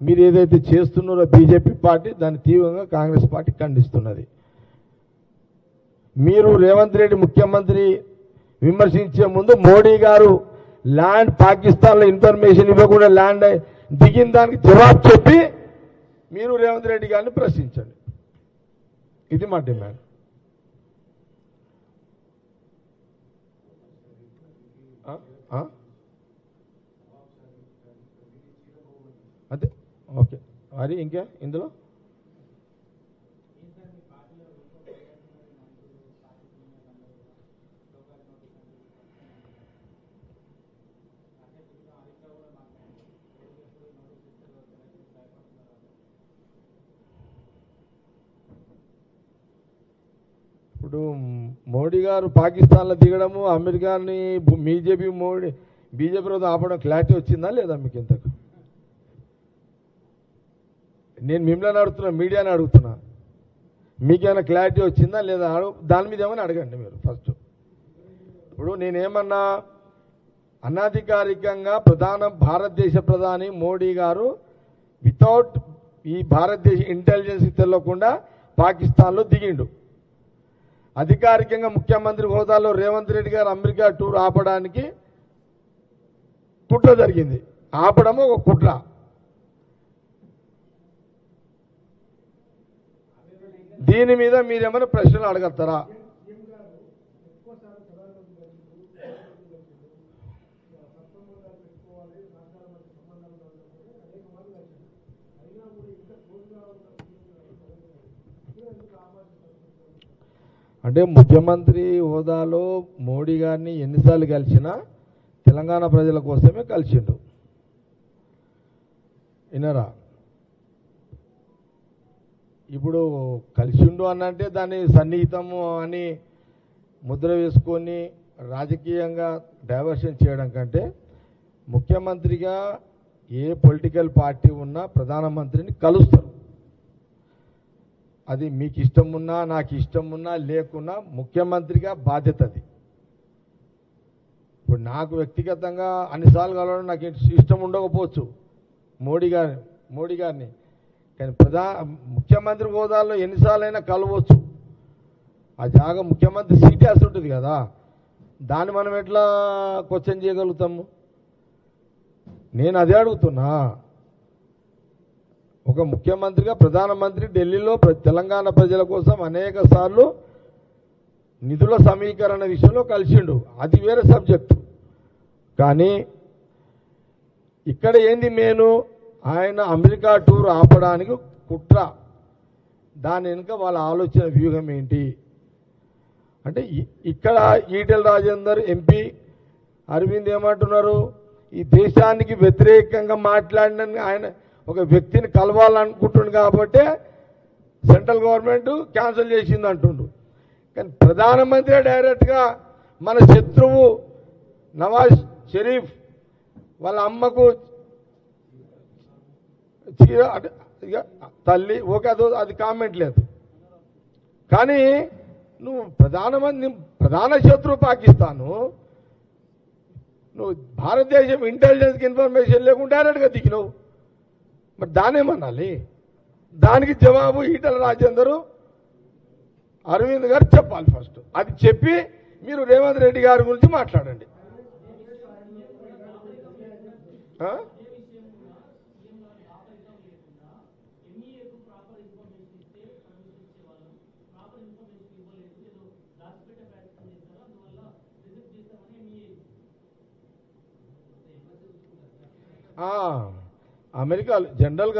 మీరు ఏదైతే చేస్తున్నారో బీజేపీ పార్టీ దాన్ని తీవ్రంగా కాంగ్రెస్ పార్టీ ఖండిస్తున్నది. మీరు రేవంత్ రెడ్డి ముఖ్యమంత్రి విమర్శించే ముందు మోడీ గారు ల్యాండ్ పాకిస్తాన్లో ఇన్ఫర్మేషన్ ఇవ్వకుండా ల్యాండ్ దిగిన దానికి జవాబు చెప్పి మీరు రేవంత్ రెడ్డి గారిని ప్రశ్నించండి. ఇది మా డిమాండ్. అదే ఓకే. అది ఇంకా ఇందులో ఇప్పుడు మోడీ గారు పాకిస్తాన్లో దిగడము అమెరికాని బీజేపీ రోజు ఆపడం క్లారిటీ వచ్చిందా లేదా మీకు? ఇంతకు నేను మిమ్మల్ని అడుగుతున్నా, మీడియాని అడుగుతున్నా, మీకేమైనా క్లారిటీ వచ్చిందా లేదా? దాని మీద ఏమైనా అడగండి మీరు ఫస్ట్. ఇప్పుడు నేనేమన్నా అనధికారికంగా భారతదేశ ప్రధాని మోడీ గారు వితౌట్ ఈ భారతదేశ ఇంటెలిజెన్స్ తెలియకుండా పాకిస్తాన్లో దిగిండు. అధికారికంగా ముఖ్యమంత్రి హోదాలో రేవంత్ రెడ్డి గారు అమెరికా టూర్ ఆపడానికి కుట్ర జరిగింది. ఆపడము ఒక కుట్ర. దీని మీద మీరేమైనా ప్రశ్నలు అడగతారా? అంటే ముఖ్యమంత్రి హోదాలో మోడీ గారిని ఎన్నిసార్లు కలిసినా తెలంగాణ ప్రజల కోసమే కలిసిండు. వినరా? ఇప్పుడు కలిసిండు అనంటే దాన్ని సన్నిహితము అని ముద్ర వేసుకొని రాజకీయంగా డైవర్షన్ చేయడం కంటే ముఖ్యమంత్రిగా ఏ పొలిటికల్ పార్టీ ఉన్నా ప్రధానమంత్రిని కలుస్తారు. అది మీకు ఇష్టం ఉన్నా నాకు ఇష్టం ఉన్నా లేకున్నా ముఖ్యమంత్రిగా బాధ్యత అది. ఇప్పుడు నాకు వ్యక్తిగతంగా అన్నిసార్లు కలవడం నాకు ఇష్టం ఉండకపోవచ్చు మోడీ గారిని, కానీ ముఖ్యమంత్రి హోదాలో ఎన్నిసార్లైనా కలవచ్చు. ఆ జాగా ముఖ్యమంత్రి సీట్ వేసి ఉంటుంది కదా, దాన్ని మనం ఎట్లా క్వశ్చన్ చేయగలుగుతాము? నేను అదే అడుగుతున్నా. ఒక ముఖ్యమంత్రిగా ప్రధానమంత్రి ఢిల్లీలో తెలంగాణ ప్రజల కోసం అనేక సార్లు నిధుల సమీకరణ విషయంలో కలిసిండు, అది వేరే సబ్జెక్టు. కానీ ఇక్కడ ఏంది మెయిన్, ఆయన అమెరికా టూర్ ఆపడానికి కుట్ర. దాని వెనుక వాళ్ళ ఆలోచన వ్యూహం ఏంటి అంటే, ఇక్కడ ఈటెల రాజేందర్ ఎంపీ అరవింద్ ఏమంటున్నారు, ఈ దేశానికి వ్యతిరేకంగా మాట్లాడిన ఆయన ఒక వ్యక్తిని కలవాలనుకుంటుండు కాబట్టి సెంట్రల్ గవర్నమెంట్ క్యాన్సిల్ చేసింది అంటుండు. కానీ ప్రధానమంత్రి డైరెక్ట్గా మన శత్రువు నవాజ్ షరీఫ్ వాళ్ళ అమ్మకు తల్లి ఓకే, అది కామెంట్ లేదు. కానీ నువ్వు ప్రధాన శత్రువు పాకిస్తాను, నువ్వు భారతదేశం ఇంటెలిజెన్స్కి ఇన్ఫర్మేషన్ లేకుండా డైరెక్ట్గా దిగినావు. మరి దానేమనాలి? దానికి జవాబు ఈటెల రాజేందర్ అరవింద్ గారు చెప్పాలి ఫస్ట్. అది చెప్పి మీరు రేవంత్ రెడ్డి గారి గురించి మాట్లాడండి. అమెరికా జనరల్గా